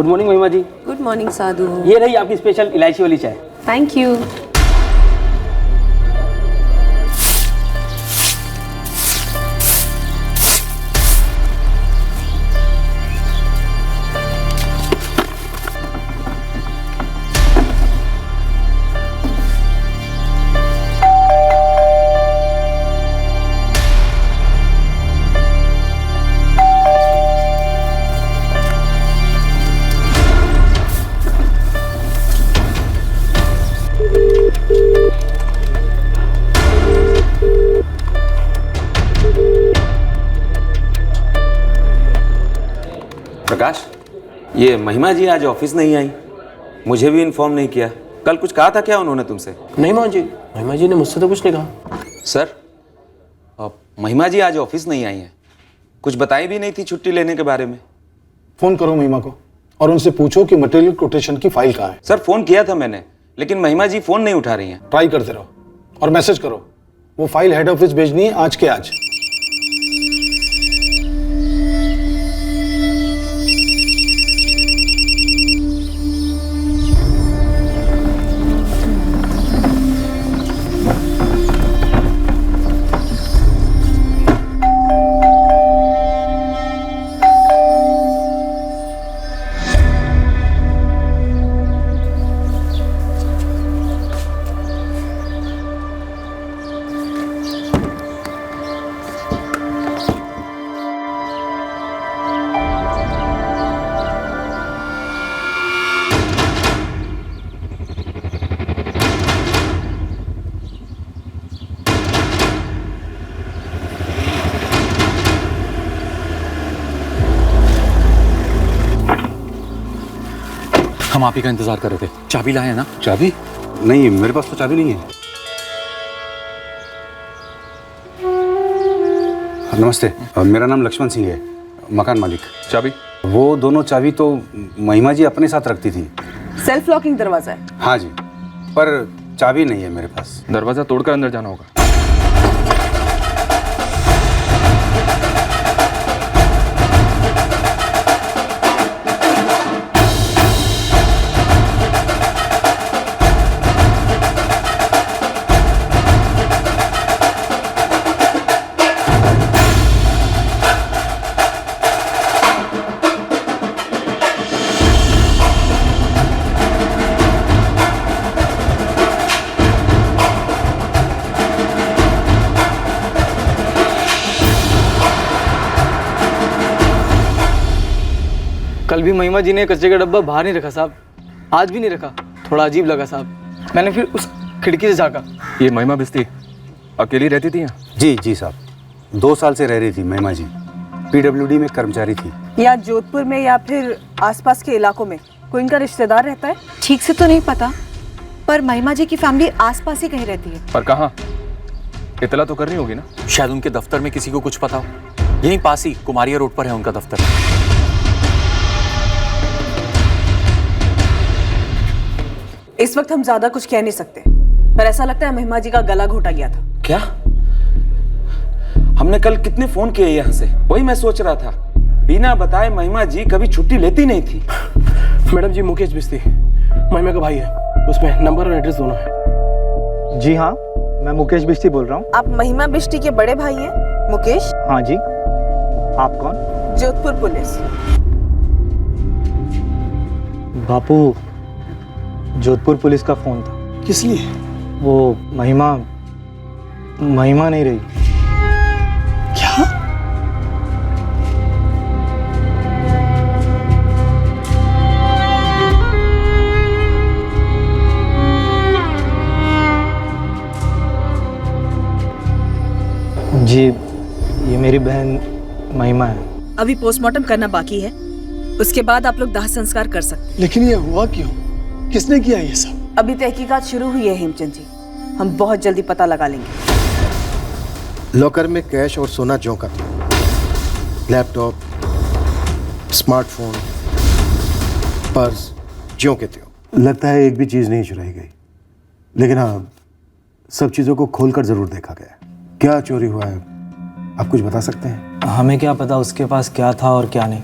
Good morning महिमा जी। Good morning साधु। ये रही आपकी स्पेशल इलायची वाली चाय। Thank you. प्रकाश, ये महिमा जी आज ऑफिस नहीं आई, मुझे भी इन्फॉर्म नहीं किया। कल कुछ कहा था क्या उन्होंने तुमसे? नहीं मोहन जी, महिमा जी ने मुझसे तो कुछ नहीं कहा। सर, महिमा जी आज ऑफिस नहीं आई हैं, कुछ बताई भी नहीं थी छुट्टी लेने के बारे में। फोन करो महिमा को और उनसे पूछो कि मटेरियल कोटेशन की फाइल कहाँ है। सर, फोन किया था मैंने, लेकिन महिमा जी फोन नहीं उठा रही हैं। ट्राई करते रहो और मैसेज करो, वो फाइल हेड ऑफिस भेजनी है आज के आज। हम आप ही का इंतजार कर रहे थे। चाबी लाए ना? चाबी? नहीं, मेरे पास तो चाबी नहीं है। नमस्ते, मेरा नाम लक्ष्मण सिंह है, मकान मालिक। चाबी? वो दोनों चाबी तो महिमा जी अपने साथ रखती थी। सेल्फ लॉकिंग दरवाजा है। हाँ जी, पर चाबी नहीं है मेरे पास। दरवाजा तोड़कर अंदर जाना होगा। कल भी महिमा जी ने कचरे का डब्बा बाहर नहीं रखा साहब, आज भी नहीं रखा। थोड़ा अजीब लगा साहब। मैंने फिर उस खिड़की से झाँका। ये महिमा बिस्ती अकेली रहती थी यहाँ? जी साहब, 2 साल से रह रही थी महिमा जी। PWD में कर्मचारी थी। या जोधपुर में या फिर आसपास के इलाकों में कोई इनका रिश्तेदार रहता है? ठीक से तो नहीं पता, पर महिमा जी की फैमिली आसपास ही कहीं रहती है। पर कहाँ? इतला तो करनी होगी ना। शायद उनके दफ्तर में किसी को कुछ पता हो। यहीं पास ही कुमारिया रोड पर है उनका दफ्तर। इस वक्त हम ज्यादा कुछ कह नहीं सकते, पर ऐसा लगता है महिमा जी का गला घोटा गया था। क्या? हमने कल कितने फोन किए यहाँ से, वही मैं सोच रहा था। बिना बताए महिमा जी कभी छुट्टी लेती नहीं थी। मैडम जी, मुकेश बिस्ती महिमा का भाई है, उसमें नंबर और एड्रेस दोनों है। जी हाँ, मैं मुकेश बिस्ती बोल रहा हूँ। आप महिमा बिष्टी के बड़े भाई हैं मुकेश? हाँ जी। आप कौन? जोधपुर पुलिस। बापू, जोधपुर पुलिस का फोन था। किस लिए? वो महिमा नहीं रही। क्या? जी, ये मेरी बहन महिमा है। अभी पोस्टमार्टम करना बाकी है, उसके बाद आप लोग दाह संस्कार कर सकते हैं। लेकिन ये हुआ क्यों? किसने किया ये सब? अभी तहकीकात शुरू हुई है हेमचंद जी, हम बहुत जल्दी पता लगा लेंगे। लॉकर में कैश और सोना ज्यों का था, लैपटॉप, स्मार्टफोन, पर्स ज्यों के त्यों। लगता है एक भी चीज़ नहीं चुराई गई, लेकिन हाँ, सब चीज़ों को खोलकर ज़रूर देखा गया। क्या चोरी हुआ है, आप कुछ बता सकते हैं? हमें क्या पता उसके पास क्या था और क्या नहीं।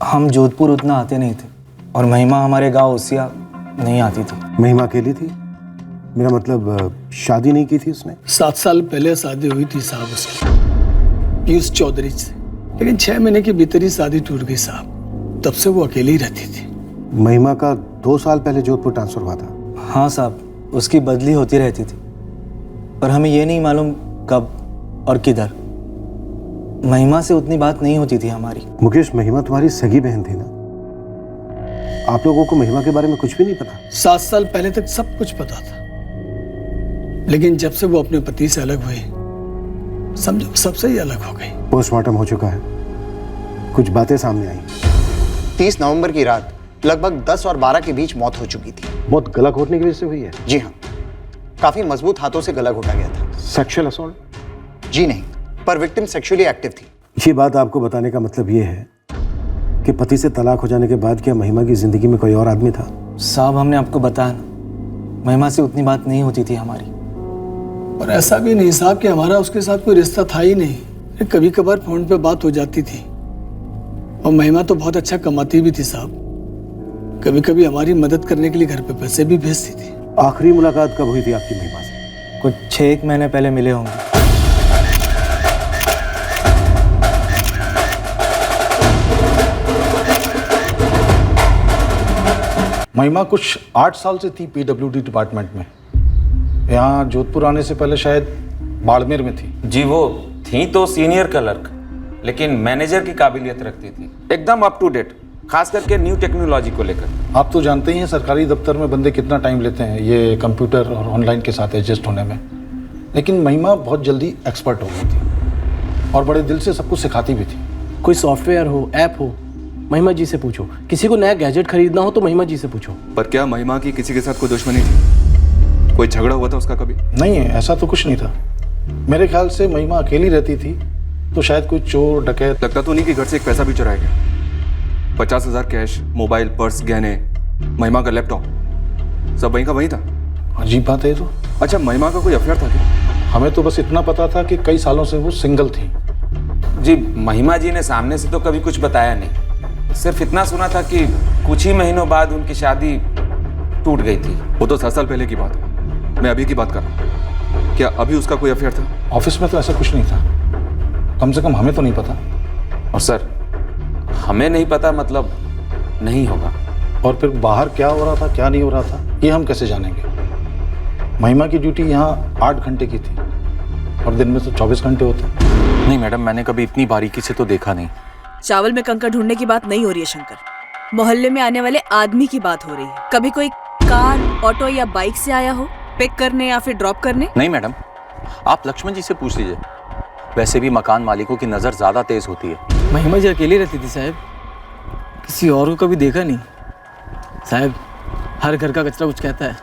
हम जोधपुर उतना आते नहीं थे और महिमा हमारे गांव ओसिया नहीं आती थी। महिमा अकेली थी? मेरा मतलब शादी नहीं की थी उसने? 7 साल पहले शादी हुई थी साहब उसकी पीयूष चौधरी से, लेकिन 6 महीने के भीतर ही शादी टूट गई साहब। तब से वो अकेली ही रहती थी। महिमा का 2 साल पहले जोधपुर ट्रांसफर हुआ था? हाँ साहब, उसकी बदली होती रहती थी, पर हमें ये नहीं मालूम कब और किधर। महिमा से उतनी बात नहीं होती थी हमारी। मुकेश, महिमा तुम्हारी सगी बहन थी ना? आप लोगों को महिमा के बारे में कुछ भी नहीं पता? 7 साल पहले तक सब कुछ पता था, लेकिन जब से वो अपने पति से अलग हुई, समझो सबसे ही अलग हो गई। पोस्टमार्टम हो चुका है, कुछ बातें सामने आई। 30 नवंबर की रात लगभग 10 और 12 के बीच मौत हो चुकी थी। बहुत गला घोटने की वजह से हुई है? जी हाँ, काफी मजबूत हाथों से गला घोटा गया था। Sexual assault? जी नहीं, पर विक्टिम सेक्सुअली एक्टिव थी। ये बात आपको बताने का मतलब ये है कि पति से तलाक हो जाने के बाद क्या महिमा की जिंदगी में कोई और आदमी था? साहब, हमने आपको बताया ना, महिमा से उतनी बात नहीं होती थी हमारी। और ऐसा भी नहीं साहब कि हमारा उसके साथ कोई रिश्ता था ही नहीं। कभी कभार फोन पे बात हो जाती थी, और महिमा तो बहुत अच्छा कमाती भी थी साहब। कभी कभी हमारी मदद करने के लिए घर पे पैसे भी भेजती थी। आखिरी मुलाकात कब हुई थी आपकी महिमा से? कुछ 6 महीने पहले मिले होंगे। महिमा कुछ 8 साल से थी पीडब्ल्यूडी डिपार्टमेंट में। यहाँ जोधपुर आने से पहले शायद बाड़मेर में थी। जी, वो थी तो सीनियर क्लर्क, लेकिन मैनेजर की काबिलियत रखती थी, एकदम अप टू डेट, खास करके न्यू टेक्नोलॉजी को लेकर। आप तो जानते ही हैं सरकारी दफ्तर में बंदे कितना टाइम लेते हैं ये कंप्यूटर और ऑनलाइन के साथ एडजस्ट होने में, लेकिन महिमा बहुत जल्दी एक्सपर्ट हो गई थी और बड़े दिल से सब कुछ सिखाती भी थी। कोई सॉफ्टवेयर हो, ऐप हो, महिमा जी से पूछो। किसी को नया गैजेट खरीदना हो तो महिमा जी से पूछो। पर क्या महिमा की किसी के साथ कोई दुश्मनी थी? कोई झगड़ा हुआ था उसका कभी? नहीं, ऐसा तो कुछ नहीं था। मेरे ख्याल से महिमा अकेली रहती थी, तो शायद कोई चोर डकैत। लगता तो नहीं कि घर से एक पैसा भी चुराया गया। 50,000 कैश, मोबाइल, पर्स, गहने, महिमा का लैपटॉप, सब वहीं का वहीं था। अजीब बात है तो। अच्छा, महिमा का कोई अफेयर था क्या? हमें तो बस इतना पता था कि कई सालों से वो सिंगल थी। जी, महिमा जी ने सामने से तो कभी कुछ बताया नहीं, सिर्फ इतना सुना था कि कुछ ही महीनों बाद उनकी शादी टूट गई थी। वो तो 7 साल पहले की बात है, मैं अभी की बात कर रहा हूँ। क्या अभी उसका कोई अफेयर था? ऑफिस में तो ऐसा कुछ नहीं था, कम से कम हमें तो नहीं पता। और सर, हमें नहीं पता मतलब नहीं होगा। और फिर बाहर क्या हो रहा था क्या नहीं हो रहा था ये हम कैसे जानेंगे? महिमा की ड्यूटी यहाँ 8 घंटे की थी और दिन में तो 24 घंटे होते। नहीं मैडम, मैंने कभी इतनी बारीकी से तो देखा नहीं। चावल में कंकड़ ढूंढने की बात नहीं हो रही है शंकर, मोहल्ले में आने वाले आदमी की बात हो रही है। कभी कोई कार, ऑटो या बाइक से आया हो पिक करने या फिर ड्रॉप करने? नहीं मैडम, आप लक्ष्मण जी से पूछ लीजिए। वैसे भी मकान मालिकों की नज़र ज़्यादा तेज होती है। महिमा जी अकेली रहती थी साहब, किसी और को कभी देखा नहीं साहब। हर घर का कचरा कुछ कहता है।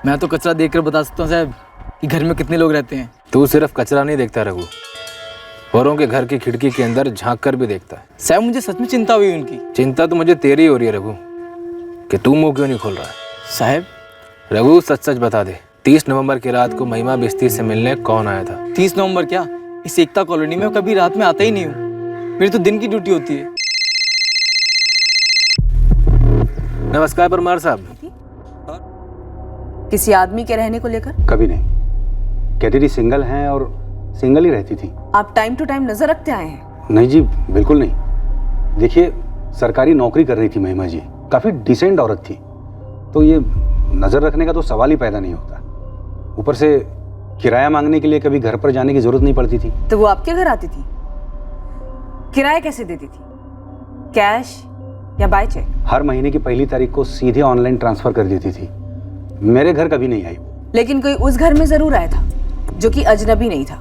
मैं तो कचरा देखकर बता सकता हूँ साहब कि घर में कितने लोग रहते हैं। तू सिर्फ कचरा नहीं देखता रघु, औरों के घर की खिड़की के अंदर झांक कर भी देखता है। साहब मुझे सच में चिंता हुई उनकी। चिंता तो मुझे तेरी हो रही है रघु, कि तू मुंह क्यों नहीं खोल रहा है। साहब रघु, सच सच बता दे, 30 नवंबर की रात को महिमा बिस्ती से मिलने कौन आया था? 30 नवंबर क्या, इस एकता कॉलोनी में कभी रात में आता ही नहीं हूँ। मेरी तो दिन की ड्यूटी होती है। नमस्कार परमार साहब। किसी आदमी के रहने को लेकर? कभी नहीं, कैटेरी सिंगल हैं और सिंगल ही रहती थी। आप टाइम टू टाइम नजर रखते आए हैं? नहीं जी, बिल्कुल नहीं। देखिए, सरकारी नौकरी कर रही थी महिमा जी, काफ़ी डिसेंट औरत थी, तो ये नज़र रखने का तो सवाल ही पैदा नहीं होता। ऊपर से किराया मांगने के लिए कभी घर पर जाने की जरूरत नहीं पड़ती थी। तो वो आपके घर आती थी? किराया कैसे देती थी, कैश या बाय चेक? हर महीने की पहली तारीख को सीधे ऑनलाइन ट्रांसफर कर देती थी। मेरे घर कभी नहीं आई। लेकिन कोई उस घर में जरूर आया था जो कि अजनबी नहीं था,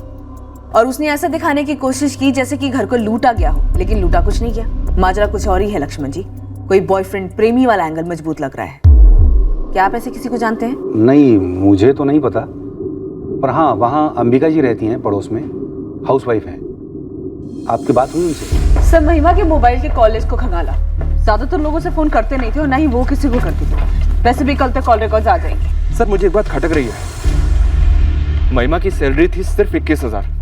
और उसने ऐसा दिखाने की कोशिश की जैसे कि घर को लूटा गया हो, लेकिन लूटा कुछ नहीं गया। माजरा कुछ और ही है लक्ष्मण जी, कोई बॉयफ्रेंड प्रेमी वाला एंगल मजबूत लग रहा है। क्या आप ऐसे किसी को जानते हैं? नहीं, मुझे तो नहीं पता, पर हाँ, वहाँ अंबिका जी रहती हैं पड़ोस में, हाउसवाइफ हैं। आपकी बात हुई उनसे? सर, महिमा के मोबाइल के कॉल लिस्ट को खंगाला। ज्यादातर लोगों से फोन करते नहीं थे और ना ही वो किसी को करती थी। वैसे भी कल तक कॉल रिकॉर्ड्स आ जाएंगे। सर, मुझे एक बात खटक रही है। महिमा की सैलरी थी सिर्फ 21,000।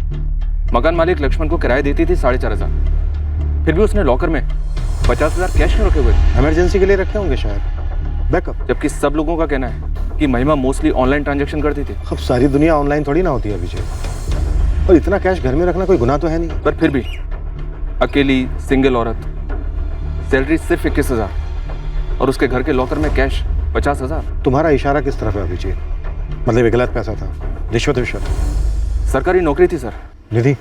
मकान मालिक लक्ष्मण को किराया देती थी 4,500। फिर भी उसने लॉकर में 50,000 कैश में रखे हुए? इमरजेंसी के लिए रखे होंगे शायद, बैकअप। जबकि सब लोगों का कहना है कि महिमा मोस्टली ऑनलाइन ट्रांजैक्शन करती थी। अब सारी दुनिया ऑनलाइन थोड़ी ना होती है विजय, और इतना कैश घर में रखना कोई गुनाह तो है नहीं। पर फिर भी अकेली सिंगल औरत, सैलरी सिर्फ 21,000 और उसके घर के लॉकर में कैश 50,000। तुम्हारा इशारा किस तरफ है अभिजीत? मतलब ये गलत पैसा था, रिश्वत विश्वत? सरकारी नौकरी थी सर। निधि,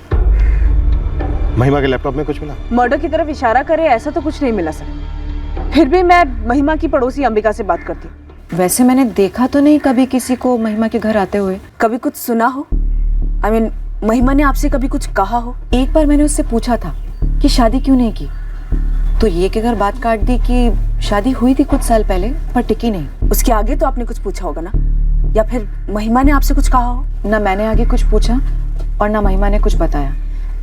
महिमा के लैपटॉप में कुछ मिला? मर्डर की तरफ इशारा करे ऐसा तो कुछ नहीं मिला सर। फिर भी मैं महिमा की पड़ोसी अंबिका से बात करती हूँ। वैसे मैंने देखा तो नहीं कभी किसी को महिमा के घर आते हुए। कभी कुछ सुना हो? I mean, महिमा ने आपसे कभी कुछ कहा हो? एक बार मैंने उससे पूछा था कि शादी क्यों नहीं की, तो ये कहकर बात काट दी कि शादी हुई थी कुछ साल पहले पर टिकी नहीं। उसके आगे तो आपने कुछ पूछा होगा ना, या फिर महिमा ने आपसे कुछ कहा हो? ना मैंने आगे कुछ पूछा और ना महिमा ने कुछ बताया।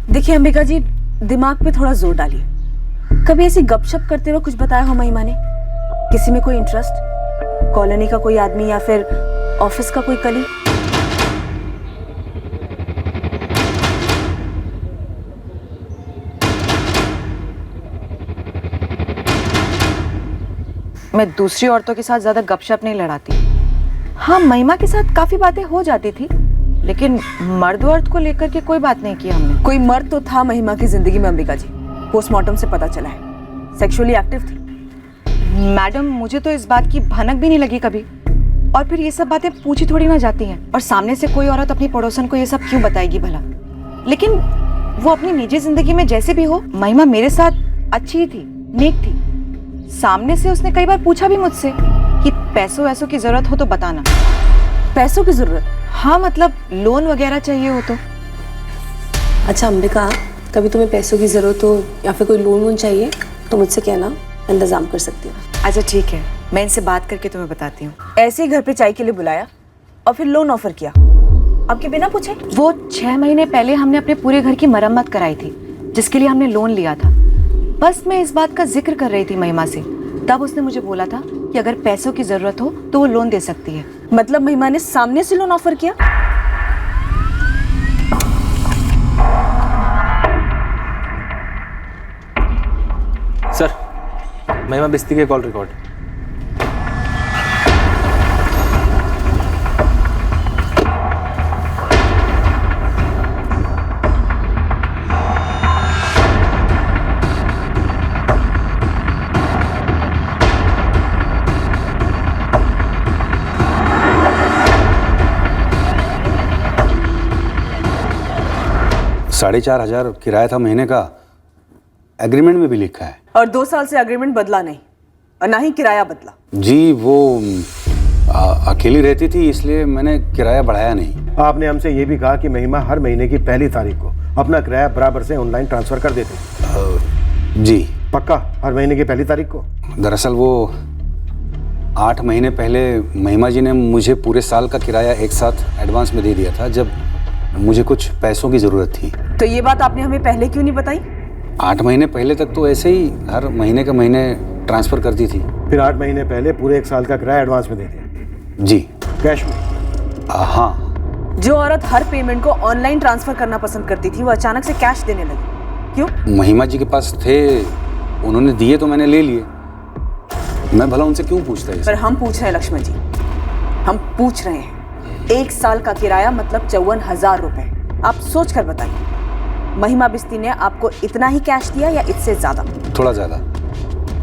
देखिए अंबिका जी, दिमाग पे थोड़ा जोर डालिए। कभी ऐसी गपशप करते हुए कुछ बताया हो महिमा ने? किसी में कोई इंटरेस्ट, कॉलोनी का कोई आदमी या फिर ऑफिस का कोई कलीग? मैं दूसरी औरतों के साथ ज्यादा गपशप नहीं लड़ाती। हाँ, महिमा के साथ काफी बातें हो जाती थी, लेकिन मर्द वर्द को लेकर के कोई बात नहीं की हमने। कोई मर्द तो था महिमा की जिंदगी में अंबिका जी, पोस्टमार्टम से पता चला है। सेक्सुअली एक्टिव थी। मैडम, मुझे तो इस बात की भनक भी नहीं लगी कभी। और फिर ये सब बातें पूछी थोड़ी ना जाती हैं, और सामने से कोई औरत अपनी पड़ोसन को ये सब क्यों बताएगी भला? लेकिन वो अपनी निजी जिंदगी में जैसे भी हो, महिमा मेरे साथ अच्छी थी, नेक थी। सामने से उसने कई बार पूछा भी मुझसे कि पैसों वैसों की जरूरत हो तो बताना। पैसों की जरूरत? हाँ, मतलब लोन वगैरह चाहिए हो तो। अच्छा अंबिका, कभी तुम्हें पैसों की जरूरत हो या फिर कोई लोन वोन चाहिए तो मुझसे कहना, इंतजाम कर सकती हूँ। अच्छा ठीक है, मैं इनसे बात करके तुम्हें बताती हूँ। ऐसे ही घर पे चाय के लिए बुलाया और फिर लोन ऑफर किया आपके बिना पूछे? वो 6 महीने पहले हमने अपने पूरे घर की मरम्मत कराई थी, जिसके लिए हमने लोन लिया था। बस मैं इस बात का जिक्र कर रही थी महिमा से, तब उसने मुझे बोला था कि अगर पैसों की जरूरत हो तो वो लोन दे सकती है। मतलब महिमा ने सामने से लोन ऑफर किया? सर, महिमा बिस्ती के कॉल रिकॉर्ड। $4,500 किराया था महीने का, एग्रीमेंट में भी लिखा है। और 2 साल से एग्रीमेंट बदला नहीं और ना ही किराया बदला। जी, वो अकेली रहती थी इसलिए मैंने किराया बढ़ाया नहीं। आपने हमसे ये भी कहा कि महिमा हर महीने की पहली तारीख को अपना किराया बराबर से ऑनलाइन ट्रांसफर कर देते। जी पक्का? हर महीने की पहली तारीख को? दरअसल वो 8 महीने पहले महिमा जी ने मुझे पूरे साल का किराया एक साथ एडवांस में दे दिया था, जब मुझे कुछ पैसों की ज़रूरत थी। तो ये बात आपने हमें पहले क्यों नहीं बताई? 8 महीने पहले तक तो ऐसे ही हर महीने के महीने ट्रांसफ़र करती थी। फिर 8 महीने पहले पूरे 1 साल का किराया एडवांस में दे दिया? जी। कैश में? हाँ। जो औरत हर पेमेंट को ऑनलाइन ट्रांसफर करना पसंद करती थी, वो अचानक से कैश देने लगी, क्यों? महिमा जी के पास थे, उन्होंने दिए तो मैंने ले लिए। मैं भला उनसे क्यों पूछता है? पर हम पूछ रहे हैं लक्ष्मण जी, हम पूछ रहे हैं। 1 साल का किराया मतलब 54,000 रुपए। आप सोच कर बताइए, महिमा बिस्ती ने आपको इतना ही कैश दिया या इससे ज्यादा? थोड़ा ज्यादा,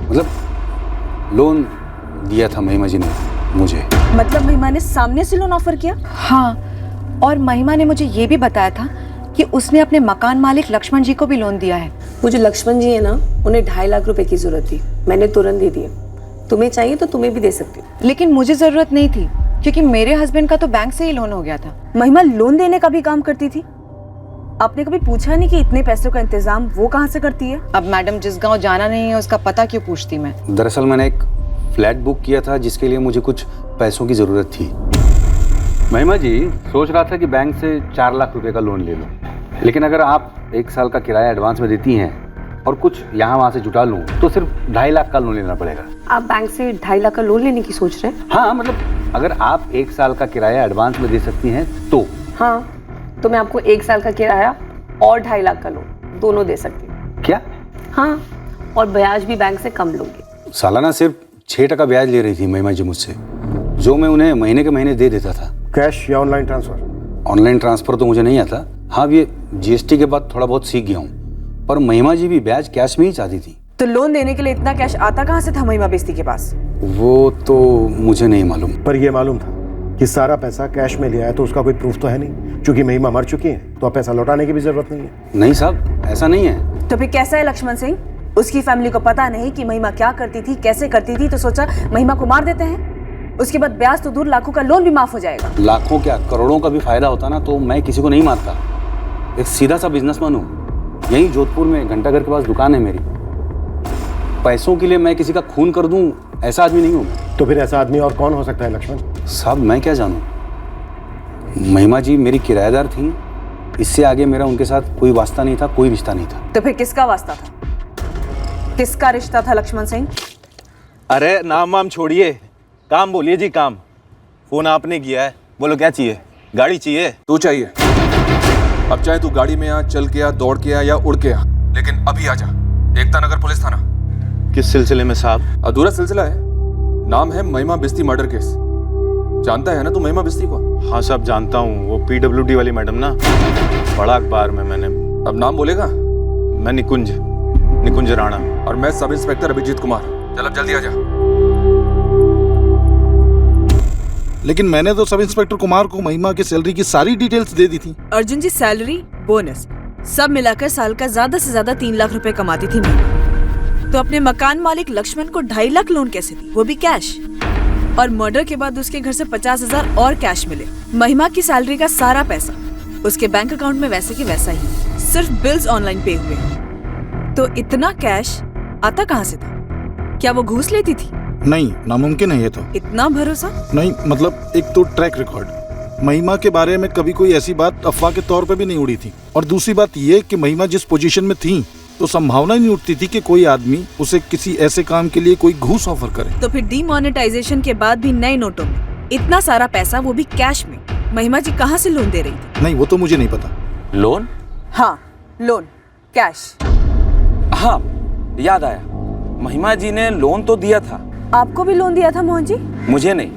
मतलब लोन दिया था महिमा जी ने मुझे। मतलब महिमा ने सामने से लोन ऑफर किया? हाँ, और महिमा ने मुझे ये भी बताया था कि उसने अपने मकान मालिक लक्ष्मण जी को भी लोन दिया है। वो जो लक्ष्मण जी है ना, उन्हें 2.5 लाख रुपए की जरूरत थी, मैंने तुरंत दे दिए। तुम्हें चाहिए तो तुम्हें भी दे सकती हूँ। लेकिन मुझे जरूरत नहीं थी, क्योंकि मेरे हस्बैंड का तो बैंक से ही लोन हो गया था। महिमा लोन देने का भी काम करती थी? आपने कभी पूछा नहीं कि इतने पैसों का इंतजाम वो कहाँ से करती है? अब मैडम, जिस गांव जाना नहीं है उसका पता क्यों पूछती मैं? दरअसल मैंने एक फ्लैट बुक किया था जिसके लिए मुझे कुछ पैसों की ज़रूरत थी। महिमा जी सोच रहा था कि बैंक से 4 लाख रुपए का लोन ले लो, लेकिन अगर आप 1 साल का किराया एडवांस में देती हैं और कुछ यहाँ वहाँ से जुटा लूँ तो सिर्फ 2.5 लाख का लोन लेना पड़ेगा। आप बैंक से 2.5 लाख का लोन लेने की सोच रहे हैं? हाँ, मतलब अगर आप 1 साल का किराया एडवांस में दे सकती हैं तो। हाँ, तो मैं आपको 1 साल का किराया और 2.5 लाख का लोन दोनों दे सकती हूँ। क्या? हाँ, और ब्याज भी बैंक से कम लोगे। सालाना सिर्फ 6% ब्याज ले रही थी महिमा जी मुझसे, जो मैं उन्हें महीने के महीने दे देता था। कैश या ऑनलाइन ट्रांसफर? ऑनलाइन ट्रांसफर तो मुझे नहीं आता। हाँ, ये जीएसटी के बाद थोड़ा बहुत सीख गया हूँ, पर महिमा जी भी ब्याज कैश में ही चाहती थी। तो लोन देने के लिए इतना कैश आता कहाँ से था महिमा बेस्ती के पास? वो तो मुझे नहीं मालूम। पर यह मालूम था कि सारा पैसा कैश में लिया है, तो उसका कोई प्रूफ तो है नहीं। क्योंकि महिमा मर चुकी है तो अब पैसा लौटाने की भी जरूरत नहीं है। नहीं साहब, ऐसा नहीं है। तो फिर कैसा है लक्ष्मण सिंह? उसकी फैमिली को पता नहीं कि महिमा क्या करती थी, कैसे करती थी, तो सोचा महिमा को मार देते हैं। उसके बाद ब्याज तो दूर, लाखों का लोन भी माफ हो जाएगा। लाखों क्या, करोड़ों का भी फायदा होता ना तो मैं किसी को नहीं मारता। एक सीधा सा बिजनेसमैन हूँ। यहीं जोधपुर में घंटाघर के पास दुकान है मेरी। पैसों के लिए मैं किसी का खून कर दूं, ऐसा आदमी नहीं हूं मैं। तो फिर ऐसा आदमी और कौन हो सकता है लक्ष्मण? साहब मैं क्या जानूं। महिमा जी मेरी किराएदार थी, इससे आगे मेरा उनके साथ कोई वास्ता नहीं था, कोई रिश्ता नहीं था। तो फिर किसका वास्ता था, किसका रिश्ता था लक्ष्मण सिंह? अरे नाम वाम छोड़िए, काम बोलिए जी। काम फोन आपने किया है, बोलो क्या चाहिए? गाड़ी चाहिए? तू चाहिए। अब चाहे तू गाड़ी में आ, चल के आ, दौड़ के आ या उड़ के आ, लेकिन अभी आ जा। एकता नगर पुलिस थाना। किस सिलसिले में साहब? अधूरा सिलसिला है। नाम है महिमा बिस्ती मर्डर केस। जानता है ना तू महिमा बिस्ती को? हाँ साहब जानता हूँ, वो PWD वाली मैडम ना, बड़ा अखबार में मैंने। अब नाम बोलेगा? मैं निकुंज राणा। और मैं सब इंस्पेक्टर अभिजीत कुमार। चल अब जल्दी आ जा। लेकिन मैंने तो सब इंस्पेक्टर कुमार को महिमा की सैलरी की सारी डिटेल्स दे दी थी। अर्जुन जी, सैलरी, बोनस सब मिलाकर साल का ज्यादा से ज्यादा 3 लाख रुपए कमाती थी महिमा। तो अपने मकान मालिक लक्ष्मण को 2.5 लाख लोन कैसे दी, वो भी कैश? और मर्डर के बाद उसके घर से 50,000 और कैश मिले। महिमा की सैलरी का सारा पैसा उसके बैंक अकाउंट में वैसे के वैसा ही, सिर्फ बिल्स ऑनलाइन पे हुए। तो इतना कैश आता कहाँ से था? क्या वो घूस लेती थी? नहीं, नामुमकिन है ये तो। इतना भरोसा? नहीं, मतलब एक तो ट्रैक रिकॉर्ड, महिमा के बारे में कभी कोई ऐसी बात अफवाह के तौर पे भी नहीं उड़ी थी। और दूसरी बात ये कि महिमा जिस पोजीशन में थी तो संभावना नहीं उठती थी कि कोई आदमी उसे किसी ऐसे काम के लिए कोई घूस ऑफर करे। तो फिर डीमोनेटाइजेशन के बाद भी नए नोटों में इतना सारा पैसा, वो भी कैश में, महिमा जी कहाँ से लोन दे रही थी? नहीं, वो तो मुझे नहीं पता। लोन? हाँ, लोन, कैश। हाँ, याद आया, महिमा जी ने लोन तो दिया था। आपको भी लोन दिया था मोहन जी? मुझे नहीं,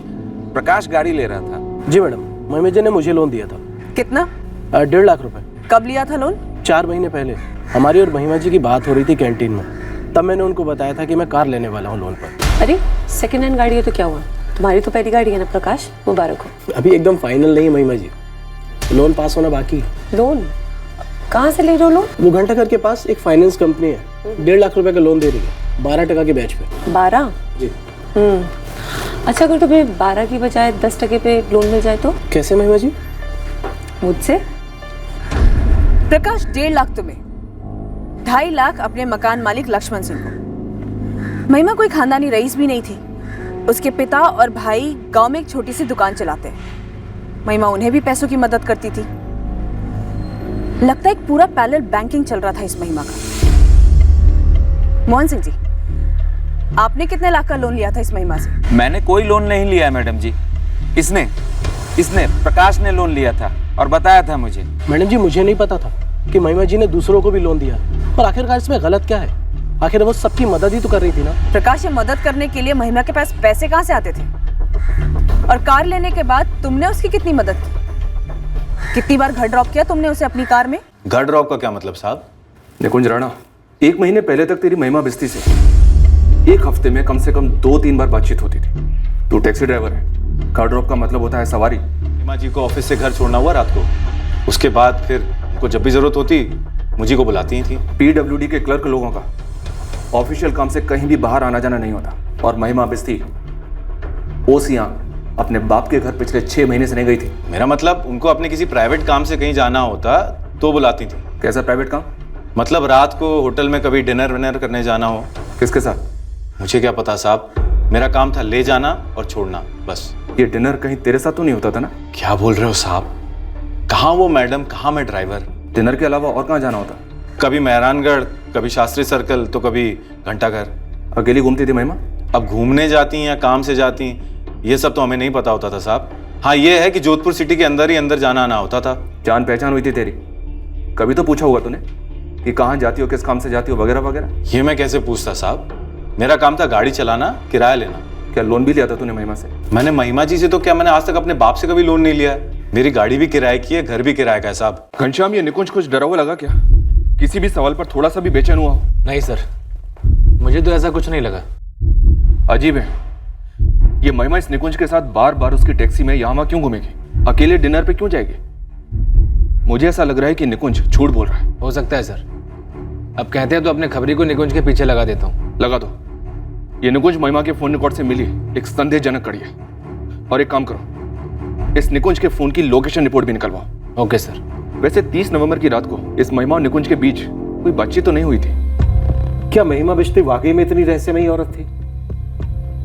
प्रकाश गाड़ी ले रहा था। जी मैडम, महिमा जी ने मुझे लोन दिया था। कितना? 1.5 लाख रुपए। कब लिया था लोन? 4 महीने पहले। हमारी और महिमा जी की बात हो रही थी कैंटीन में, तब मैंने उनको बताया था कि मैं कार लेने वाला हूँ लोन पर। अरे सेकेंड हैंड गाड़ी है तो क्या हुआ, तुम्हारी तो पहली गाड़ी है ना प्रकाश, मुबारक हो। अभी एकदम फाइनल नहीं है महिमा जी, लोन पास होना बाकी है। लोन कहाँ से ले रहे हो लोन? वो घंटाघर के पास एक फाइनेंस कंपनी है, 1.5 लाख रुपए का लोन दे रही है, 12% के बैच पे। 12? जी। अच्छा, अगर तुम्हें 12 की बजाय 10% पे लोन मिल जाए तो? कैसे महिमा जी? मुझसे? प्रकाश 1.5 लाख तुम्हें, 2.5 लाख अपने मकान मालिक लक्ष्मण सिंह को। महिमा कोई खानदानी रईस भी नहीं थी। उसके पिता और भाई गांव में एक छोटी सी दुकान चलाते हैं। महिमा उन्हें भी पैसों की मदद करती थी। लगता है एक पूरा पैरेलल बैंकिंग चल रहा था इस महिमा का। मोहन सिंह जी, आपने कितने लाख का लोन लिया था इस महिमा से? मैंने कोई लोन नहीं लिया है मैडम जी। इसने प्रकाश ने लोन लिया था और बताया था मुझे। मैडम जी, मुझे नहीं पता था कि महिमा जी ने दूसरों को भी लोन दिया। और आखिरकार इसमें गलत क्या है? आखिर वो सबकी मदद ही तो कर रही थी ना। प्रकाश, ये मदद करने के लिए महिमा के पास पैसे कहाँ से आते थे? और कार लेने के बाद तुमने उसकी कितनी मदद की? कितनी बार घर ड्रॉप किया तुमने उसे अपनी कार में? घर ड्रॉप का क्या मतलब साहब? निकुंज राणा, 1 महीने पहले तक तेरी महिमा बिस्ती से 1 हफ्ते में कम से कम 2-3 बार बातचीत होती थी। तू टैक्सी ड्राइवर है, कार ड्रॉप का मतलब होता है सवारी। महिमा जी को ऑफिस से घर छोड़ना हुआ रात को, उसके बाद फिर उनको जब भी जरूरत होती मुझे को बुलाती ही थी। PWD के क्लर्क लोगों का ऑफिशियल काम से कहीं भी बाहर आना जाना नहीं होता। और महिमा बिस्ती ओसियां अपने बाप के घर पिछले 6 महीने से नहीं गई थी। मेरा मतलब उनको अपने किसी प्राइवेट काम से कहीं जाना होता तो बुलाती थी। कैसा प्राइवेट काम? मतलब रात को होटल में कभी डिनर विनर करने जाना हो। किसके साथ? मुझे क्या पता साहब, मेरा काम था ले जाना और छोड़ना, बस। ये डिनर कहीं तेरे साथ तो नहीं होता था ना? क्या बोल रहे हो साहब? कहाँ वो मैडम, कहाँ मैं ड्राइवर? डिनर के अलावा और कहाँ जाना होता? कभी मेहरानगढ़, कभी शास्त्री सर्कल, तो कभी घंटाघर। अकेली घूमती थी महिमा? अब घूमने जाती या काम से जाती, ये सब तो हमें नहीं पता होता था साहब। हाँ, ये है कि जोधपुर सिटी के अंदर ही अंदर जाना आना होता था। जान पहचान हुई थी तेरी, कभी तो पूछा होगा तूने? कि कहाँ जाती हो, किस काम से जाती हो, वगैरह वगैरह? ये मैं कैसे पूछता साहब? मेरा काम था गाड़ी चलाना, किराया लेना। क्या लोन भी लिया था तूने महिमा से? मैंने महिमा जी से तो क्या, मैंने आज तक अपने बाप से कभी लोन नहीं लिया है। मेरी गाड़ी भी किराए की है, घर भी किराए का है साहब। घनश्याम, ये निकुंज कुछ डरा हुआ लगा क्या? किसी भी सवाल पर थोड़ा सा भी बेचैन हुआ हो? नहीं सर, मुझे तो ऐसा कुछ नहीं लगा। अजीब है, ये महिमा इस निकुंज के साथ बार बार उसकी टैक्सी में यहाँ वहाँ क्यों घूमेगी? अकेले डिनर पे क्यों जाएगी? मुझे ऐसा लग रहा है कि निकुंज झूठ बोल रहा है। हो सकता है सर। अब कहते हैं तो अपने खबरी को निकुंज के पीछे लगा देता हूँ। लगा दो। ये निकुंज महिमा के फोन रिकॉर्ड से मिली एक संदेहजनक कड़ी है। और एक काम करो, इस निकुंज के फोन की लोकेशन रिपोर्ट भी निकलवाओ। Okay sir. वैसे 30 नवंबर की रात को इस महिमा और निकुंज के बीच कोई बातचीत तो नहीं हुई थी? क्या महिमा बिश्ती वाकई में इतनी रहस्यमयी औरत थी?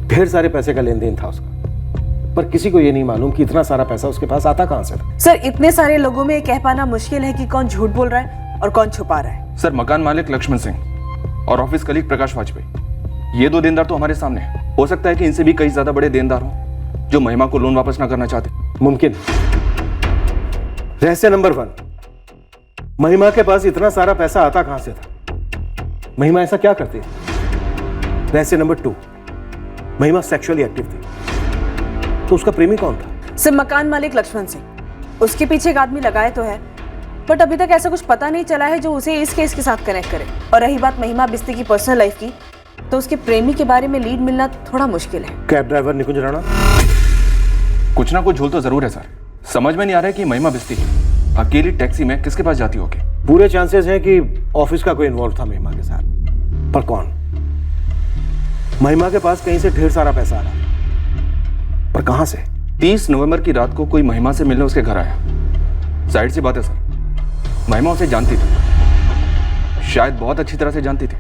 ढेर सारे पैसे का लेन देन था उसका, पर किसी को यह नहीं मालूम कि इतना सारा पैसा उसके पास आता कहां से था। सर, इतने सारे लोगों में कह पाना मुश्किल है कि कौन झूठ बोल रहा है और कौन छुपा रहा है। सर, मकान मालिक लक्ष्मण सिंह और ऑफिस कलीग प्रकाश वाजपेयी, ये दो देनदार तो हमारे सामने हैं। हो सकता है कि इनसे भी कई ज्यादा बड़े देनदार हों जो महिमा को लोन वापस ना करना चाहते। मुमकिन। रहस्य नंबर 1, महिमा के पास इतना सारा पैसा आता कहां से था? महिमा ऐसा क्या करती थी? रहस्य नंबर 2, महिमा सेक्सुअली एक्टिव थी, तो उसका प्रेमी कौन था? सर, मकान मालिक लक्ष्मण सिंह। उसके पीछे एक आदमी लगाए तो है, बट अभी तक ऐसा कुछ पता नहीं चला है जो उसे इस केस के साथ कनेक्ट करे। और रही बात महिमा बिस्ती की पर्सनल लाइफ की, तो उसके प्रेमी के बारे में लीड मिलना थोड़ा मुश्किल है। कैब ड्राइवर निकुंज राणा? कुछ ना कुछ झोल तो जरूर है सर। समझ में नहीं आ रहा है कि महिमा बिस्ती अकेली टैक्सी में किसके पास जाती होगी। पूरे चांसेस हैं कि ऑफिस का कोई इन्वॉल्व था महिमा के साथ, पर कौन? महिमा के पास कहीं से ढेर सारा पैसा आ रहा, पर कहां से? 30 नवंबर की रात को कोई महिमा से मिलने उसके घर आया। जाहिर सी बात है सर, महिमा उसे जानती थी, शायद बहुत अच्छी तरह से जानती थी,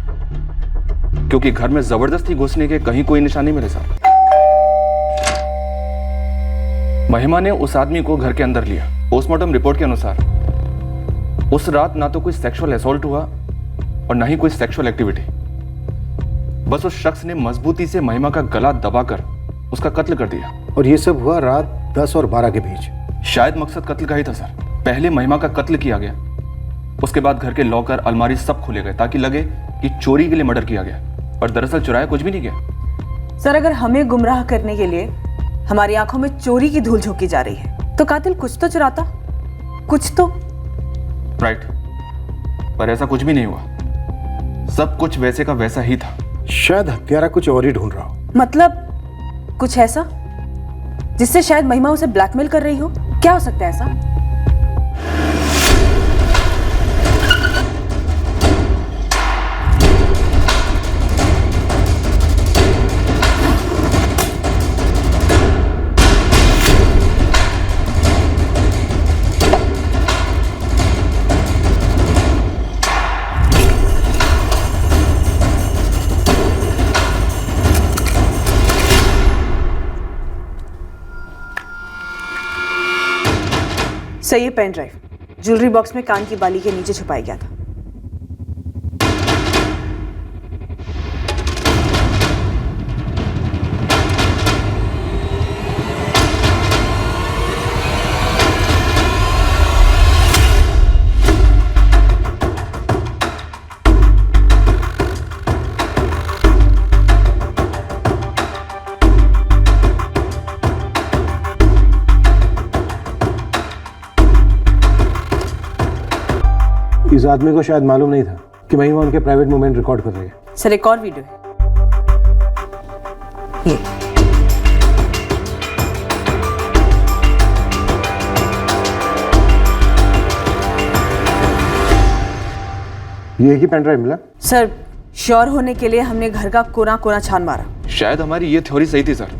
क्योंकि घर में जबरदस्ती घुसने के कहीं कोई निशान नहीं मिले सर। महिमा ने उस आदमी को घर के अंदर लिया। पोस्टमार्टम रिपोर्ट के अनुसार उस रात ना तो कोई सेक्सुअल असॉल्ट हुआ और ना ही कोई सेक्सुअल एक्टिविटी। बस उस शख्स ने मजबूती से महिमा का गला दबाकर उसका कत्ल कर दिया। और ये सब हुआ रात 10 और 12 के बीच। शायद मकसद कत्ल का ही था सर। पहले महिमा का कत्ल किया गया, उसके बाद घर के लॉकर, अलमारी सब खोले गए ताकि लगे कि चोरी के लिए मर्डर किया गया, पर दरअसल चुराया कुछ भी नहीं गया। सर, अगर हमें गुमराह करने के लिए हमारी आंखों में चोरी की धूल झोंकी जा रही है, तो कातिल कुछ तो चुराता, कुछ तो। राइट, पर ऐसा कुछ भी नहीं हुआ। सब कुछ वैसे का वैसा ही था। शायद हत्यारा कुछ और ही ढूंढ रहा हो। मतलब कुछ ऐसा जिससे शायद महिमा उसे ब्लैकमेल कर रही हो। क्या हो सकता है ऐसा? सही है, पेन ड्राइव ज्वेलरी बॉक्स में कान की बाली के नीचे छुपाया गया था। इस आदमी को शायद मालूम नहीं था कि महिमा उनके प्राइवेट मूवमेंट रिकॉर्ड कर रही है। सर, एक और वीडियो है ये ही पेन ड्राइव मिला? सर, श्योर होने के लिए हमने घर का कोना कोना छान मारा। शायद हमारी ये थ्योरी सही थी सर,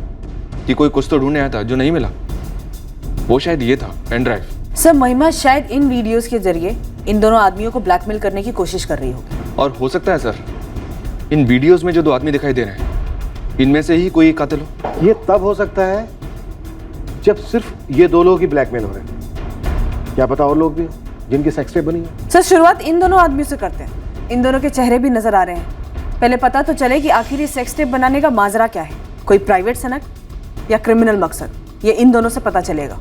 कि कोई कुछ तो ढूंढने आया था जो नहीं मिला। वो शायद ये था पेन ड्राइव। सर, महिमा शायद इन वीडियोस के जरिए इन दोनों आदमियों को ब्लैकमेल करने की कोशिश कर रही होगी। और हो सकता है सर, इन वीडियोस में जो दो आदमी दिखाई दे रहे हैं, इनमें से ही कोई कातिल हो। ये तब हो सकता है जब सिर्फ ये दो लोग ही ब्लैकमेल हो रहे हैं। क्या पता और लोग भी जिनकी सेक्स टेप बनी है। सर, शुरुआत इन दोनों आदमियों से करते हैं। इन दोनों के चेहरे भी नजर आ रहे हैं। पहले पता तो चले कि आखिर ये सेक्स टेप बनाने का माजरा क्या है। कोई प्राइवेट सनक या क्रिमिनल मकसद, ये इन दोनों से पता चलेगा।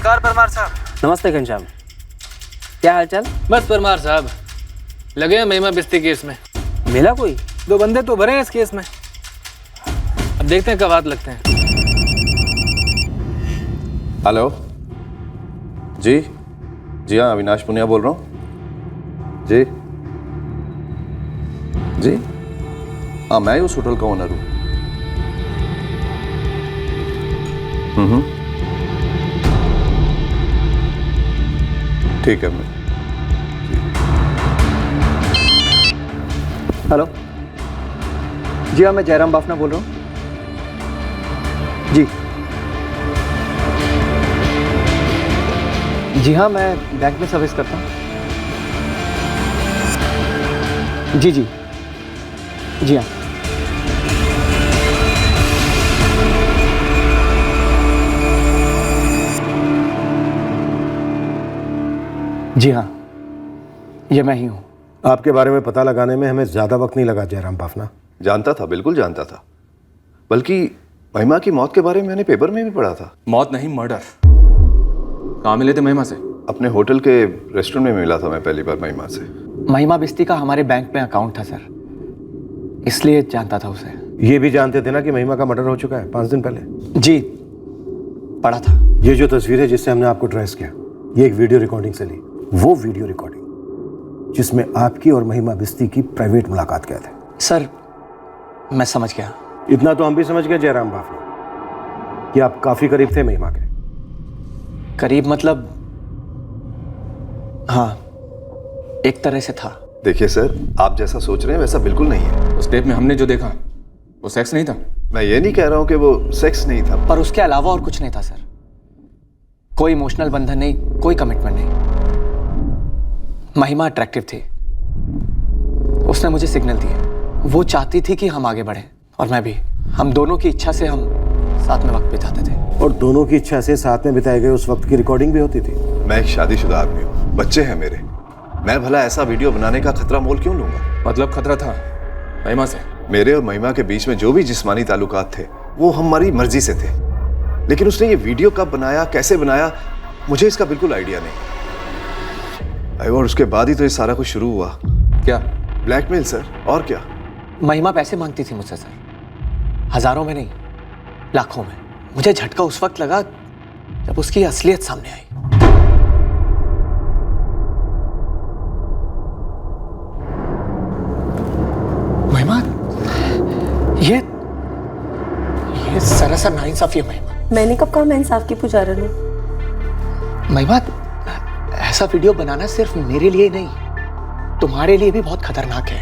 नमस्कार परमार साहब। नमस्ते घनश्याम, क्या हालचाल? बस परमार साहब लगे हैं महिमा बिस्ती केस में। मिला कोई? 2 बंदे तो भरे हैं इस केस में, अब देखते हैं कब हाथ लगते हैं। हेलो जी, जी हाँ, अविनाश पुनिया बोल रहा हूँ जी। जी हाँ, मैं ही उस होटल का ओनर हूँ। ठीक है। मैं हेलो, जी हाँ, मैं जयराम बाफना बोल रहा हूँ जी। जी हाँ, मैं बैंक में सर्विस करता हूँ। जी जी जी हाँ। जी हाँ, ये मैं ही हूँ। आपके बारे में पता लगाने में हमें ज़्यादा वक्त नहीं लगा जयराम बाफना। जानता था, बिल्कुल जानता था। बल्कि महिमा की मौत के बारे में मैंने पेपर में भी पढ़ा था। मौत नहीं, मर्डर। कहाँ मिले थे महिमा से? अपने होटल के रेस्टोरेंट में मिला था मैं पहली बार महिमा से। महिमा बिस्ती का हमारे बैंक में अकाउंट था सर, इसलिए जानता था उसे। ये भी जानते थे ना कि महिमा का मर्डर हो चुका है 5 दिन पहले? जी, पढ़ा था। ये जो तस्वीर है जिससे हमने आपको ट्रेस किया, ये एक वीडियो रिकॉर्डिंग से ली। वो वीडियो रिकॉर्डिंग जिसमें आपकी और महिमा बिस्ती की प्राइवेट मुलाकात कैद है। सर, मैं समझ गया। इतना तो हम भी समझ गए जयराम बाफना कि आप काफी करीब थे महिमा के। करीब मतलब? हाँ, एक तरह से था। देखिए सर, आप जैसा सोच रहे हैं वैसा बिल्कुल नहीं है। उस टेप में हमने जो देखा वो सेक्स नहीं था। मैं ये नहीं कह रहा हूँ कि वो सेक्स नहीं था, पर उसके अलावा और कुछ नहीं था सर। कोई इमोशनल बंधन नहीं, कोई कमिटमेंट नहीं। महिमा अट्रैक्टिव थी, उसने मुझे सिग्नल दिए। वो चाहती थी कि हम आगे बढ़ें और मैं भी। हम दोनों की इच्छा से हम साथ में वक्त बिताते थे। और दोनों की इच्छा से साथ में बिताए गए उस वक्त की रिकॉर्डिंग भी होती थी। मैं एक शादीशुदा आदमी हूँ, बच्चे हैं मेरे। मैं भला ऐसा वीडियो बनाने का खतरा मोल क्यों लूंगा? मतलब खतरा था महिमा से? मेरे और महिमा के बीच में जो भी जिस्मानी ताल्लुकात थे वो हमारी मर्जी से थे, लेकिन उसने ये वीडियो कब बनाया, कैसे बनाया, मुझे इसका बिल्कुल आइडिया नहीं। और उसके बाद ही तो ये सारा कुछ शुरू हुआ। क्या? ब्लैकमेल सर, और क्या। महिमा पैसे मांगती थी मुझसे सर, हजारों में नहीं, लाखों में। मुझे झटका उस वक्त लगा जब उसकी असलियत सामने आई। महिमा, ये सरासर नाइंसाफी है महिमा। मैंने कब कहा मैं इंसाफ की पुजारन हूँ? महिमा, ऐसा वीडियो बनाना सिर्फ मेरे लिए नहीं, तुम्हारे लिए भी बहुत खतरनाक है।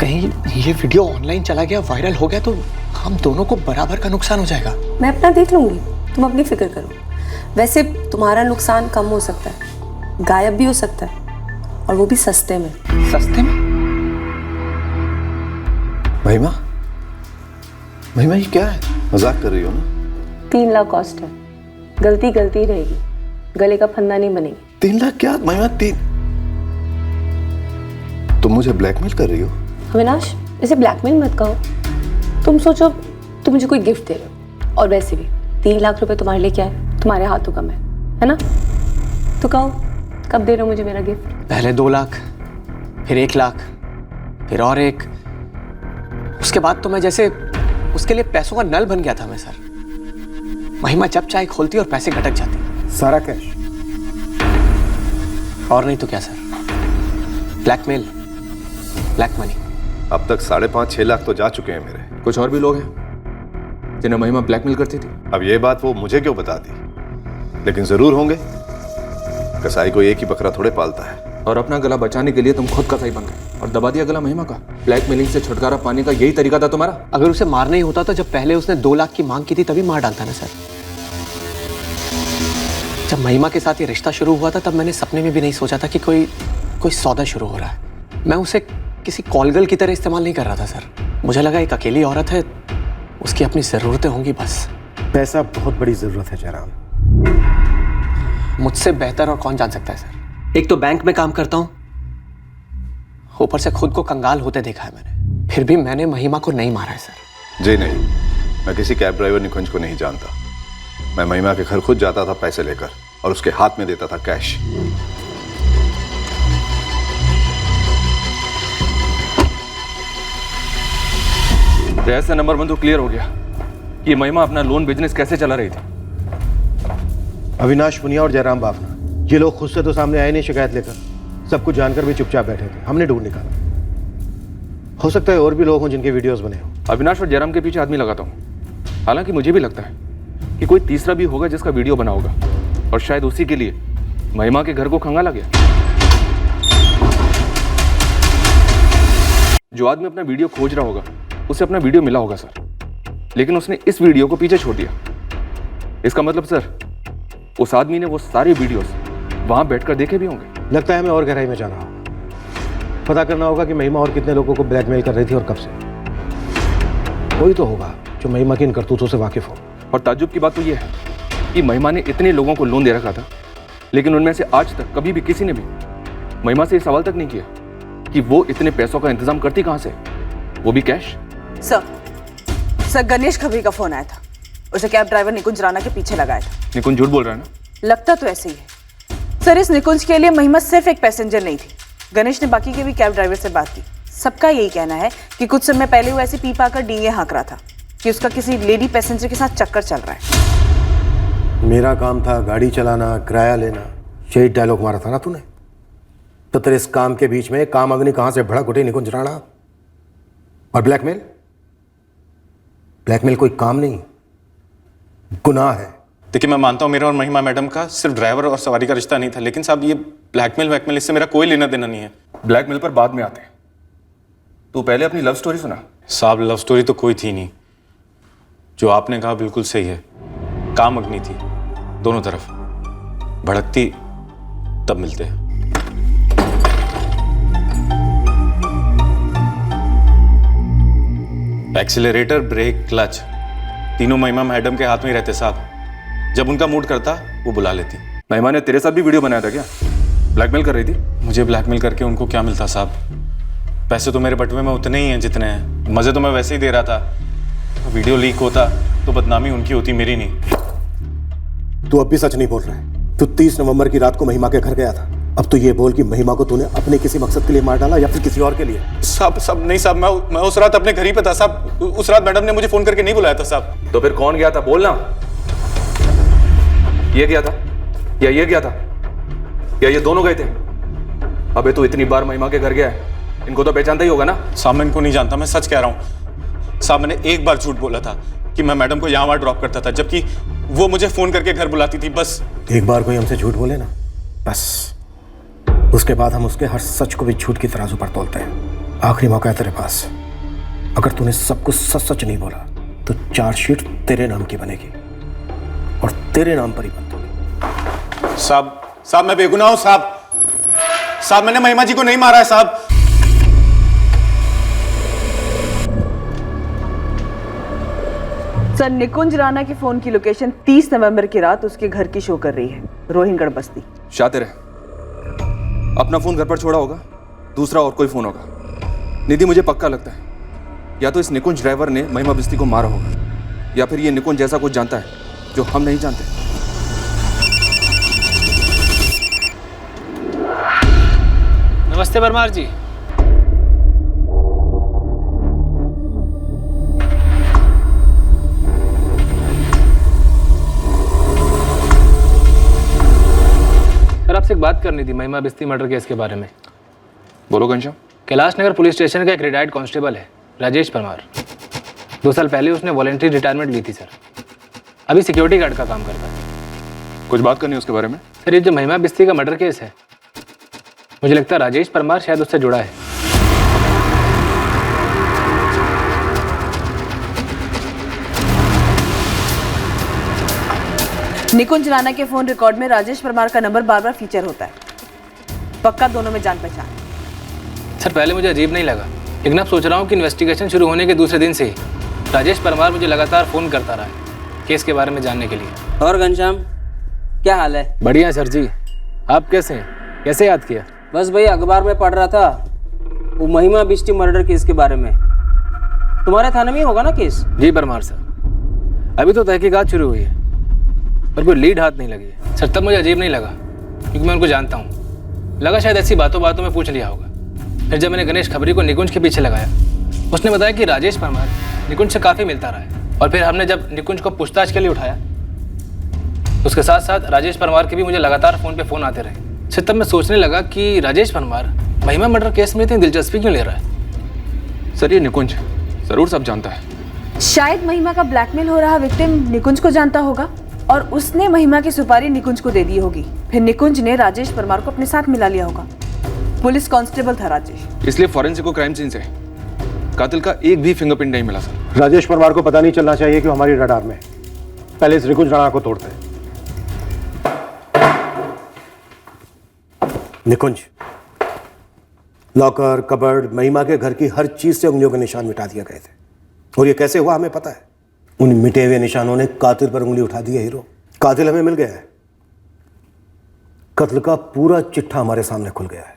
कहीं ये वीडियो ऑनलाइन चला गया, वायरल हो गया तो हम दोनों को बराबर का नुकसान हो जाएगा। मैं अपना देख लूंगी, तुम अपनी फिक्र करो। वैसे तुम्हारा नुकसान कम हो सकता है, गायब भी हो सकता है, और वो भी सस्ते में। सस्ते में? महिमा, महिमा ये क्या है? मजाक कर रही हो ना? 3 लाख कॉस्ट है, गलती गलती रहेगी, गले का फंदा नहीं बनेगी। 3 लाख क्या महिमा? 3? तुम मुझे ब्लैकमेल कर रही हो? अविनाश, इसे ब्लैकमेल मत कहो। तुम सोचो तुम मुझे कोई गिफ्ट दे रहे हो, और वैसे भी 3 लाख रुपए तुम्हारे लिए क्या है? तुम्हारे हाथों कम है ना? तो कहो कब दे रहे हो मुझे मेरा गिफ्ट? पहले 2 लाख, फिर 1 लाख, फिर और 1। उसके बाद तो मैं जैसे उसके लिए पैसों का नल बन गया था मैं सर। महिमा जब चाय खोलती और पैसे घटक जाते। सारा कैश? और नहीं तो क्या सर, ब्लैकमेल, ब्लैक मनी। अब तक 5.5-6 लाख तो जा चुके हैं मेरे। कुछ और भी लोग हैं जिन्हें महिमा ब्लैकमेल करती थी। अब ये बात वो मुझे क्यों बता दी, लेकिन जरूर होंगे। कसाई को एक ही बकरा थोड़े पालता है। और अपना गला बचाने के लिए तुम खुद कसाई बन गए और दबा दिया गला महिमा का। ब्लैकमेलिंग से छुटकारा पाने का यही तरीका था तुम्हारा? अगर उसे मारना ही होता तो जब पहले उसने 2 लाख की मांग की थी तभी मार डालता ना सर। जब महिमा के साथ ये रिश्ता शुरू हुआ था तब मैंने सपने में भी नहीं सोचा था कि कोई सौदा शुरू हो रहा है। मैं उसे किसी कॉलगल की तरह इस्तेमाल नहीं कर रहा था सर। मुझे लगा एक अकेली औरत है, उसकी अपनी ज़रूरतें होंगी बस। पैसा बहुत बड़ी ज़रूरत है जयराम। मुझसे बेहतर और कौन जान सकता है सर। एक तो बैंक में काम करता हूँ, ऊपर से खुद को कंगाल होते देखा है मैंने, फिर भी मैंने महिमा को नहीं मारा है सर। जी नहीं, मैं किसी कैब ड्राइवर निकुंज को नहीं जानता। मैं महिमा के घर खुद जाता था पैसे लेकर और उसके हाथ में देता था कैश। रहस्य नंबर 1 तो क्लियर हो गया कि महिमा अपना लोन बिजनेस कैसे चला रही थी। अविनाश पुनिया और जयराम बाफना, ये लोग खुद से तो सामने आए नहीं शिकायत लेकर, सब कुछ जानकर भी चुपचाप बैठे थे। हमने ढूंढ निकाला। हो सकता है और भी लोग हों जिनके वीडियोस बने हों। अविनाश और जयराम के पीछे आदमी लगाता हूँ। हालांकि मुझे भी लगता है कि कोई तीसरा भी होगा जिसका वीडियो बना होगा और शायद उसी के लिए महिमा के घर को खंगाला गया। जो आदमी अपना वीडियो खोज रहा होगा उसे अपना वीडियो मिला होगा सर, लेकिन उसने इस वीडियो को पीछे छोड़ दिया। इसका मतलब सर उस आदमी ने वो सारे वीडियोस वहां बैठकर देखे भी होंगे। लगता है हमें और गहराई में जाना होगा, पता करना होगा कि महिमा और कितने लोगों को ब्लैकमेल कर रही थी और कब से। कोई तो होगा जो महिमा की इन करतूतों से वाकिफ हो। और ताज्जुब की बात तो यह है कि महिमा ने इतने लोगों को लोन दे रखा था, लेकिन उनमें से आज तक कभी भी किसी ने भी महिमा से ये सवाल तक नहीं किया कि वो इतने पैसों का इंतजाम करती कहां से, वो भी कैश। सर गणेश खबरी का फोन आया था। उसे कैब ड्राइवर निकुंज राणा के पीछे लगाया था। निकुंज झूठ बोल रहा है ना? लगता तो ऐसे ही है सर। इस निकुंज के लिए महिमा सिर्फ एक पैसेंजर नहीं थी। गणेश ने बाकी के भी कैब ड्राइवर से बात की। सबका यही कहना है कि कुछ समय पहले वो ऐसे पी पाकर डींगे हाँक रहा था कि उसका किसी लेडी पैसेंजर के साथ चक्कर चल रहा है। मेरा काम था गाड़ी चलाना, किराया लेना, यही डायलॉग मारा था ना तूने। तो तेरे इस काम के बीच में काम अग्नि कहां से भड़क उठी निकुंज राणा। और ब्लैकमेल, ब्लैकमेल कोई काम नहीं, गुनाह है। देखिए, मैं मानता हूँ मेरा और महिमा मैडम का सिर्फ ड्राइवर और सवारी का रिश्ता नहीं था, लेकिन साहब ये ब्लैकमेल इससे मेरा कोई लेना देना नहीं है। ब्लैकमेल पर बाद में आते हैं। तू पहले अपनी लव स्टोरी सुना। साहब लव स्टोरी तो कोई थी नहीं। जो आपने कहा बिल्कुल सही है, काम अग्नि थी, दोनों तरफ भड़कती तब मिलते हैं। एक्सीलरेटर, ब्रेक, क्लच तीनों महिमा मैडम के हाथ में ही रहते साहब। जब उनका मूड करता वो बुला लेती। महिमा ने तेरे साथ भी वीडियो बनाया था क्या? ब्लैकमेल कर रही थी? मुझे ब्लैकमेल करके उनको क्या मिलता साहब? पैसे तो मेरे बटुए में उतने ही हैं जितने हैं। मजे तो मैं वैसे ही दे रहा था। वीडियो लीक होता तो बदनामी उनकी होती, मेरी नहीं। तू अब भी सच नहीं बोल रहा है। तू 30 नवंबर की रात को महिमा के घर गया था। अब तो ये बोल कि महिमा को तूने अपने किसी मकसद के लिए मार डाला या फिर किसी और के लिए। साहब नहीं साहब, मैं उस रात अपने घर ही पे था साहब। उस रात मैडम ने मुझे फोन करके नहीं बुलाया था साहब। तो फिर कौन गया था बोलना? ये गया था या ये गया था या ये दोनों गए थे? अबे तू इतनी बार महिमा के घर गया है, इनको तो पहचानता ही होगा ना? साहब मैं इनको नहीं जानता, मैं सच कह रहा हूँ साहब। मैंने एक बार झूठ बोला था कि मैं मैडम को यहाँ वहाँ ड्रॉप करता था, जबकि वो मुझे फोन करके घर बुलाती थी। बस एक बार कोई हमसे झूठ बोले ना, बस उसके बाद हम उसके हर सच को भी झूठ की तराजू पर तोलते हैं। आखिरी मौका है तेरे पास। अगर तूने सब कुछ सच सच नहीं बोला तो चार्जशीट तेरे नाम की बनेगी और तेरे नाम पर ही बंद होगी। साहब मैं बेगुनाह हूं साहब। मैंने महिमा जी को नहीं मारा है साहब। सर निकुंज राणा के फोन की लोकेशन 30 नवंबर की रात उसके घर की शो कर रही है, रोहिंगढ़ बस्ती। शातिर है। अपना फोन घर पर छोड़ा होगा, दूसरा और कोई फोन होगा। निधि मुझे पक्का लगता है या तो इस निकुंज ड्राइवर ने महिमा बिस्ती को मारा होगा या फिर ये निकुंज जैसा कुछ जानता है जो हम नहीं जानते। नमस्ते परमार जी। सर आपसे एक बात करनी थी महिमा बिस्ती मर्डर केस के बारे में। बोलो घनश्याम। कैलाश नगर पुलिस स्टेशन का एक रिटायर्ड कांस्टेबल है राजेश परमार। 2 साल पहले उसने वॉलंटरी रिटायरमेंट ली थी सर। अभी सिक्योरिटी गार्ड का काम करता है। कुछ बात करनी है उसके बारे में? सर ये जो महिमा बिस्ती का मर्डर केस है, मुझे लगता है राजेश परमार शायद उससे जुड़ा है। निकुंज राणा के फोन रिकॉर्ड में राजेश परमार का नंबर बार बार फीचर होता है। पक्का दोनों में जान पहचान। सर पहले मुझे अजीब नहीं लगा, लेकिन अब सोच रहा हूँ कि इन्वेस्टिगेशन शुरू होने के दूसरे दिन से ही राजेश परमार मुझे लगातार फ़ोन करता रहा है केस के बारे में जानने के लिए। और घनश्याम क्या हाल है? बढ़िया सर जी, आप कैसे हैं? कैसे याद किया? बस भाई अखबार में पढ़ रहा था वो महिमा बिस्ती मर्डर केस के बारे में। तुम्हारे थाने में ही होगा ना केस? जी परमार सर, अभी तो तहकीकात शुरू हुई है। पर कोई लीड हाथ नहीं लगी है। सर तब मुझे अजीब नहीं लगा क्योंकि मैं उनको जानता हूँ। लगा शायद ऐसी बातों बातों में पूछ लिया होगा। फिर जब मैंने गणेश खबरी को निकुंज के पीछे लगाया, उसने बताया कि राजेश परमार निकुंज से काफ़ी मिलता रहा है। और फिर हमने जब निकुंज को पूछताछ के लिए उठाया, उसके साथ साथ राजेश परमार के भी मुझे लगातार फ़ोन आते रहे। सर तब मैं सोचने लगा कि राजेश परमार महिमा मर्डर केस में इतनी दिलचस्पी क्यों ले रहा है। सर ये निकुंज ज़रूर सब जानता है। शायद महिमा का ब्लैकमेल हो रहा विक्टिम निकुंज को जानता होगा और उसने महिमा की सुपारी निकुंज को दे दी होगी। फिर निकुंज ने राजेश परमार को अपने साथ मिला लिया होगा। पुलिस कांस्टेबल था राजेश, इसलिए फॉरेंसिक को क्राइम सीन से कातिल का एक भी फिंगरप्रिंट नहीं मिला सर। राजेश परमार को पता नहीं चलना चाहिए कि हमारी रडार में। पहले इस निकुंज राणा को तोड़ते हैं। निकुंज, लॉकर, कबर्ड, महिमा के घर की हर चीज से उंगलियों के निशान मिटा दिए गए थे। और ये कैसे हुआ हमें पता है। उन मिटे हुए निशानों ने कातिल पर उंगली उठा दी है। हीरो, कातिल हमें मिल गया है। कत्ल का पूरा चिट्ठा हमारे सामने खुल गया है।